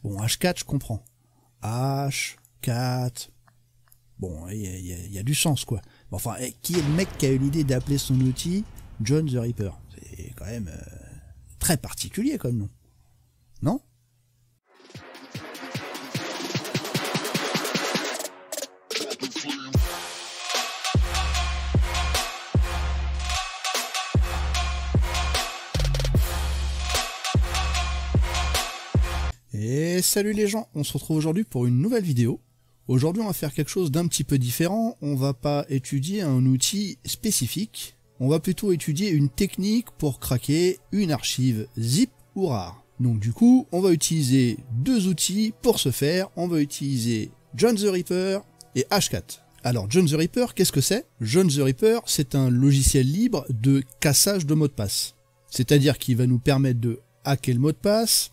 Bon, H4, je comprends. H4... Bon, il y a du sens, quoi. Bon, enfin, qui est le mec qui a eu l'idée d'appeler son outil John the Ripper? C'est quand même très particulier comme nom. Non? Et salut les gens, on se retrouve aujourd'hui pour une nouvelle vidéo. Aujourd'hui on va faire quelque chose d'un petit peu différent, on va pas étudier un outil spécifique, on va plutôt étudier une technique pour craquer une archive zip ou rar. Donc du coup, on va utiliser deux outils pour ce faire, on va utiliser John the Ripper et Hashcat. Alors John the Ripper, qu'est-ce que c'est? John the Ripper, c'est un logiciel libre de cassage de mots de passe. C'est-à-dire qu'il va nous permettre de hacker le mot de passe,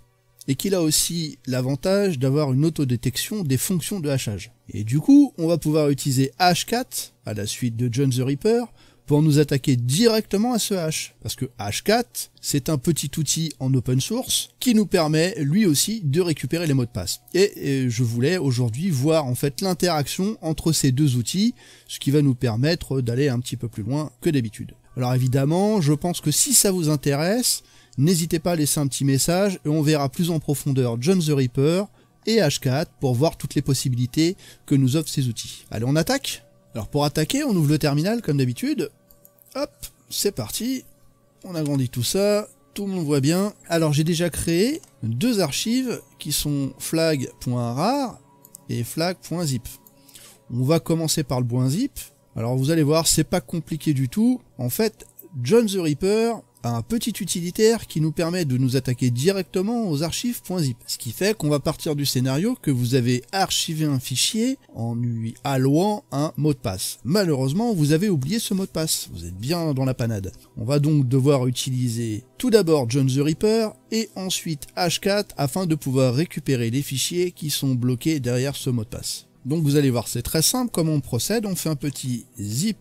et qu'il a aussi l'avantage d'avoir une autodétection des fonctions de hachage. Et du coup, on va pouvoir utiliser Hashcat, à la suite de John the Ripper, pour nous attaquer directement à ce hash. Parce que Hashcat, c'est un petit outil en open source qui nous permet lui aussi de récupérer les mots de passe. Et je voulais aujourd'hui voir en fait l'interaction entre ces deux outils, ce qui va nous permettre d'aller un petit peu plus loin que d'habitude. Alors évidemment, je pense que si ça vous intéresse, n'hésitez pas à laisser un petit message et on verra plus en profondeur John the Ripper et Hashcat pour voir toutes les possibilités que nous offrent ces outils. Allez, on attaque? Alors pour attaquer, on ouvre le terminal comme d'habitude. Hop, c'est parti. On agrandit tout ça, tout le monde voit bien. Alors j'ai déjà créé deux archives qui sont flag.rar et flag.zip. On va commencer par le .zip. Alors vous allez voir, c'est pas compliqué du tout. En fait, John the Ripper a un petit utilitaire qui nous permet de nous attaquer directement aux archives.zip. Ce qui fait qu'on va partir du scénario que vous avez archivé un fichier en lui allouant un mot de passe. Malheureusement, vous avez oublié ce mot de passe. Vous êtes bien dans la panade. On va donc devoir utiliser tout d'abord John the Ripper et ensuite Hashcat afin de pouvoir récupérer les fichiers qui sont bloqués derrière ce mot de passe. Donc vous allez voir, c'est très simple comment on procède. On fait un petit zip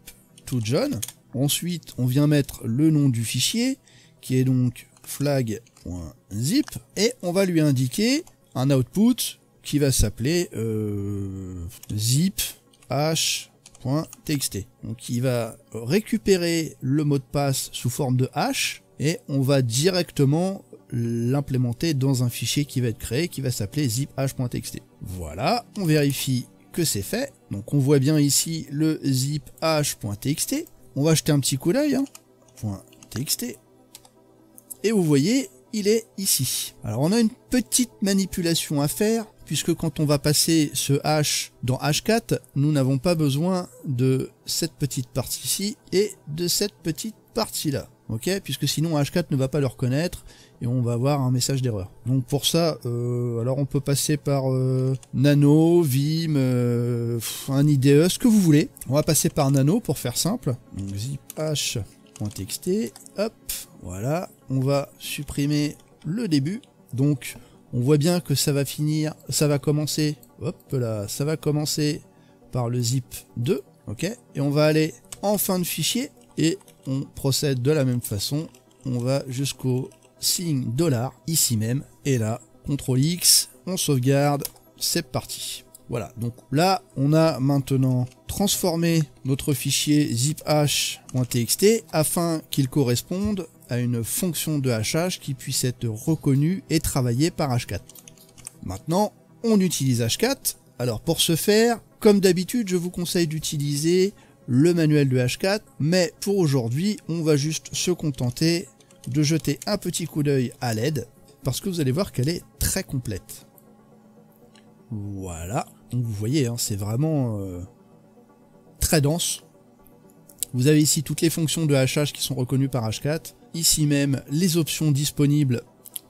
to John. Ensuite, on vient mettre le nom du fichier, qui est donc flag.zip, et on va lui indiquer un output qui va s'appeler zip hash.txt. Donc il va récupérer le mot de passe sous forme de hash, et on va directement l'implémenter dans un fichier qui va être créé, qui va s'appeler zip hash.txt. Voilà, on vérifie que c'est fait. Donc on voit bien ici le zip hash.txt. On va jeter un petit coup d'œil, .txt, et vous voyez, il est ici. Alors on a une petite manipulation à faire, puisque quand on va passer ce hash dans Hashcat, nous n'avons pas besoin de cette petite partie-ci et de cette petite partie-là, ok? Puisque sinon Hashcat ne va pas le reconnaître, et on va avoir un message d'erreur. Donc pour ça, alors on peut passer par Nano, Vim, un IDE, ce que vous voulez. On va passer par Nano pour faire simple. Donc zip hash.txt, hop, voilà. On va supprimer le début. Donc on voit bien que ça va finir, ça va commencer, hop là, ça va commencer par le zip 2, ok. Et on va aller en fin de fichier et on procède de la même façon. On va jusqu'au signe $, ici même, et là, CTRL X, on sauvegarde, c'est parti. Voilà, donc là, on a maintenant transformé notre fichier ziphash.txt afin qu'il corresponde à une fonction de hachage qui puisse être reconnue et travaillée par Hashcat. Maintenant, on utilise Hashcat. Alors pour ce faire, comme d'habitude, je vous conseille d'utiliser le manuel de Hashcat, mais pour aujourd'hui, on va juste se contenter de jeter un petit coup d'œil à l'aide, parce que vous allez voir qu'elle est très complète. Voilà, donc vous voyez, c'est vraiment très dense. Vous avez ici toutes les fonctions de hachage qui sont reconnues par Hashcat, ici même les options disponibles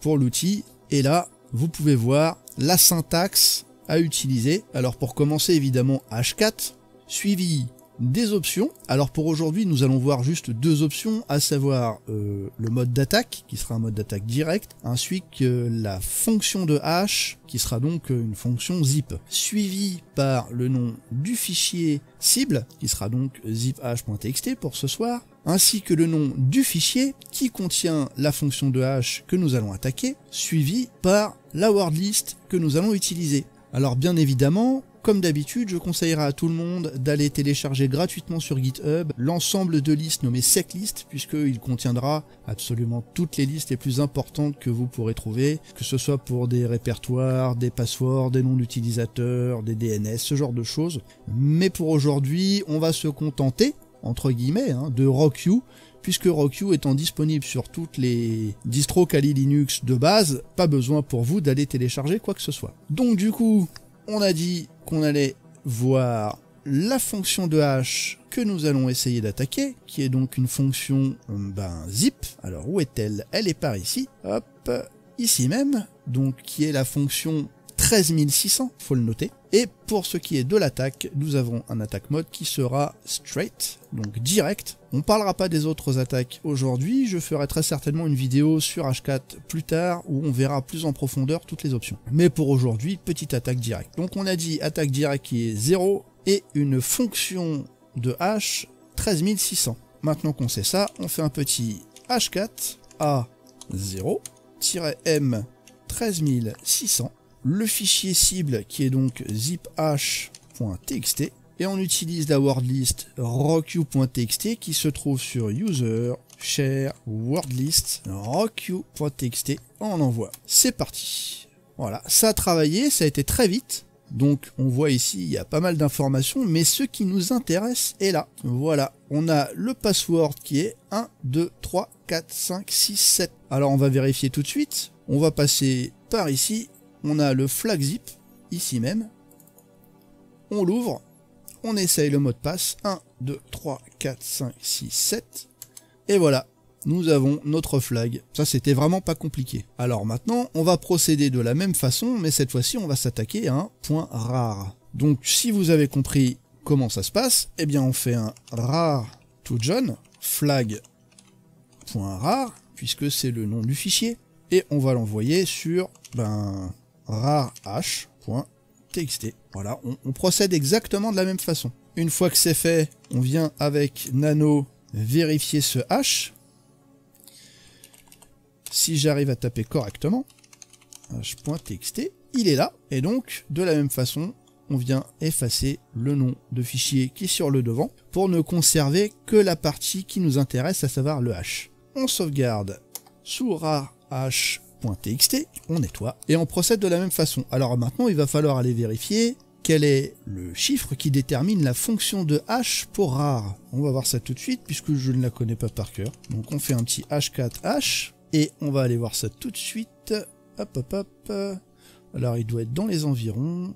pour l'outil, et là, vous pouvez voir la syntaxe à utiliser. Alors pour commencer, évidemment, Hashcat, suivi des options. Alors pour aujourd'hui, nous allons voir juste deux options, à savoir le mode d'attaque, qui sera un mode d'attaque direct, ainsi que la fonction de hash, qui sera donc une fonction zip, suivie par le nom du fichier cible, qui sera donc ziphash.txt pour ce soir, ainsi que le nom du fichier qui contient la fonction de hash que nous allons attaquer, suivi par la word list que nous allons utiliser. Alors bien évidemment, comme d'habitude, je conseillerais à tout le monde d'aller télécharger gratuitement sur GitHub l'ensemble de listes nommées seclist, puisqu'il contiendra absolument toutes les listes les plus importantes que vous pourrez trouver, que ce soit pour des répertoires, des passwords, des noms d'utilisateurs, des DNS, ce genre de choses. Mais pour aujourd'hui, on va se contenter, entre guillemets, de RockU, puisque RockU étant disponible sur toutes les distros Kali Linux de base, pas besoin pour vous d'aller télécharger quoi que ce soit. Donc du coup, on a dit qu'on allait voir la fonction de hash que nous allons essayer d'attaquer, qui est donc une fonction zip. Alors où est-elle? Elle est par ici, hop, ici même, donc qui est la fonction 13600, faut le noter. Et pour ce qui est de l'attaque, nous avons un attaque mode qui sera straight, donc direct. On ne parlera pas des autres attaques aujourd'hui, je ferai très certainement une vidéo sur H4 plus tard où on verra plus en profondeur toutes les options. Mais pour aujourd'hui, petite attaque directe. Donc on a dit attaque directe qui est 0 et une fonction de hash 13600. Maintenant qu'on sait ça, on fait un petit H4 A0-M 13600. Le fichier cible qui est donc ziphash.txt et on utilise la word list rocku.txt qui se trouve sur user share wordlist rocku.txt. On envoie. C'est parti. Voilà, ça a travaillé, ça a été très vite. Donc on voit ici, il y a pas mal d'informations, mais ce qui nous intéresse est là. Voilà, on a le password qui est 1, 2, 3, 4, 5, 6, 7. Alors on va vérifier tout de suite. On va passer par ici. On a le flag zip, ici même. On l'ouvre. On essaye le mot de passe. 1, 2, 3, 4, 5, 6, 7. Et voilà, nous avons notre flag. Ça, c'était vraiment pas compliqué. Alors maintenant, on va procéder de la même façon, mais cette fois-ci, on va s'attaquer à un point rare. Donc, si vous avez compris comment ça se passe, eh bien, on fait un rar to John, flag.rar, puisque c'est le nom du fichier, et on va l'envoyer sur, rarhash.txt. Voilà, on procède exactement de la même façon. Une fois que c'est fait, on vient avec nano vérifier ce hash. Si j'arrive à taper correctement, hash.txt, il est là. Et donc, de la même façon, on vient effacer le nom de fichier qui est sur le devant pour ne conserver que la partie qui nous intéresse, à savoir le hash. On sauvegarde sous rarhash.txt, on nettoie et on procède de la même façon. Alors maintenant, il va falloir aller vérifier quel est le chiffre qui détermine la fonction de hash pour rar. On va voir ça tout de suite puisque je ne la connais pas par cœur. Donc on fait un petit h4h et on va aller voir ça tout de suite. Hop hop hop. Alors il doit être dans les environs.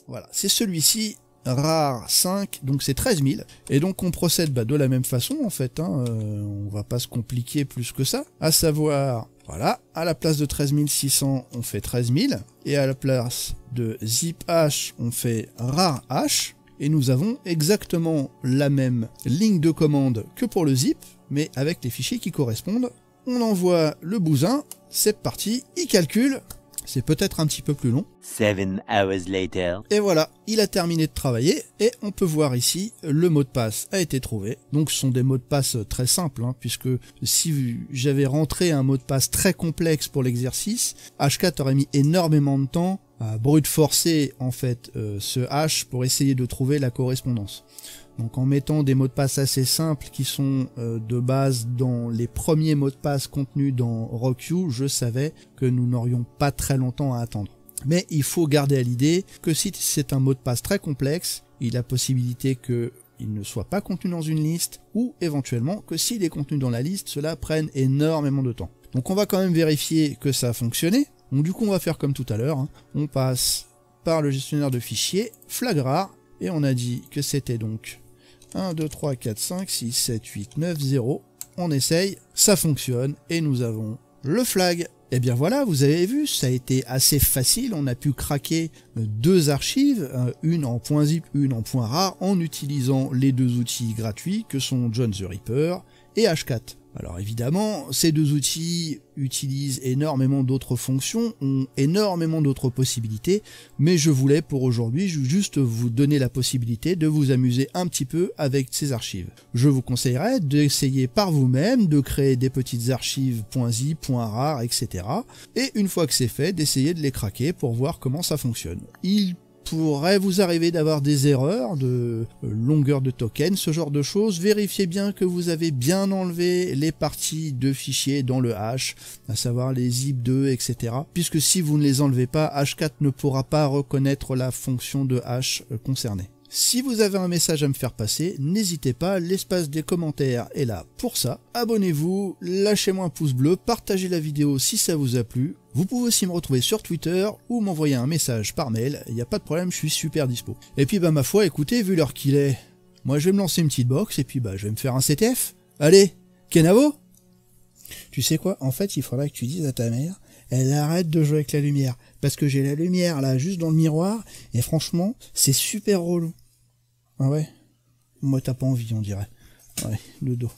Voilà, c'est celui-ci, rar 5, donc c'est 13 000. Et donc on procède de la même façon en fait. On va pas se compliquer plus que ça. À savoir, voilà, à la place de 13 600, on fait 13 000. Et à la place de ziphash, on fait rarhash. Et nous avons exactement la même ligne de commande que pour le zip, mais avec les fichiers qui correspondent. On envoie le bousin, c'est parti, il calcule. C'est peut-être un petit peu plus long. 7 hours later. Et voilà, il a terminé de travailler et on peut voir ici, le mot de passe a été trouvé. Donc ce sont des mots de passe très simples, puisque si j'avais rentré un mot de passe très complexe pour l'exercice, H4 aurait mis énormément de temps à brute forcer en fait ce hash pour essayer de trouver la correspondance. Donc en mettant des mots de passe assez simples qui sont de base dans les premiers mots de passe contenus dans RockU, je savais que nous n'aurions pas très longtemps à attendre. Mais il faut garder à l'idée que si c'est un mot de passe très complexe, il y a la possibilité qu'il ne soit pas contenu dans une liste, ou éventuellement que s'il est contenu dans la liste, cela prenne énormément de temps. Donc on va quand même vérifier que ça a fonctionné. Donc du coup on va faire comme tout à l'heure, on passe par le gestionnaire de fichiers, flag rar, et on a dit que c'était donc 1, 2, 3, 4, 5, 6, 7, 8, 9, 0. On essaye, ça fonctionne, et nous avons le flag. Et bien voilà, vous avez vu, ça a été assez facile, on a pu craquer deux archives, une en .zip, une en .rar, en utilisant les deux outils gratuits que sont John the Ripper et Hashcat. Alors évidemment, ces deux outils utilisent énormément d'autres fonctions, ont énormément d'autres possibilités, mais je voulais pour aujourd'hui juste vous donner la possibilité de vous amuser un petit peu avec ces archives. Je vous conseillerais d'essayer par vous-même, de créer des petites archives .zip, .rar, etc. Et une fois que c'est fait, d'essayer de les craquer pour voir comment ça fonctionne. Il pourrait vous arriver d'avoir des erreurs de longueur de token, ce genre de choses. Vérifiez bien que vous avez bien enlevé les parties de fichiers dans le hash, à savoir les zip2, etc. Puisque si vous ne les enlevez pas, Hashcat ne pourra pas reconnaître la fonction de hash concernée. Si vous avez un message à me faire passer, n'hésitez pas, l'espace des commentaires est là pour ça. Abonnez-vous, lâchez-moi un pouce bleu, partagez la vidéo si ça vous a plu. Vous pouvez aussi me retrouver sur Twitter ou m'envoyer un message par mail, il n'y a pas de problème, je suis super dispo. Et puis ma foi, écoutez, vu l'heure qu'il est, moi je vais me lancer une petite box et puis je vais me faire un CTF. Allez, Kenavo? Tu sais quoi, en fait il faudra que tu dises à ta mère, elle arrête de jouer avec la lumière, parce que j'ai la lumière là juste dans le miroir, et franchement, c'est super relou. Ah ouais? Moi t'as pas envie on dirait. Ouais, le dos.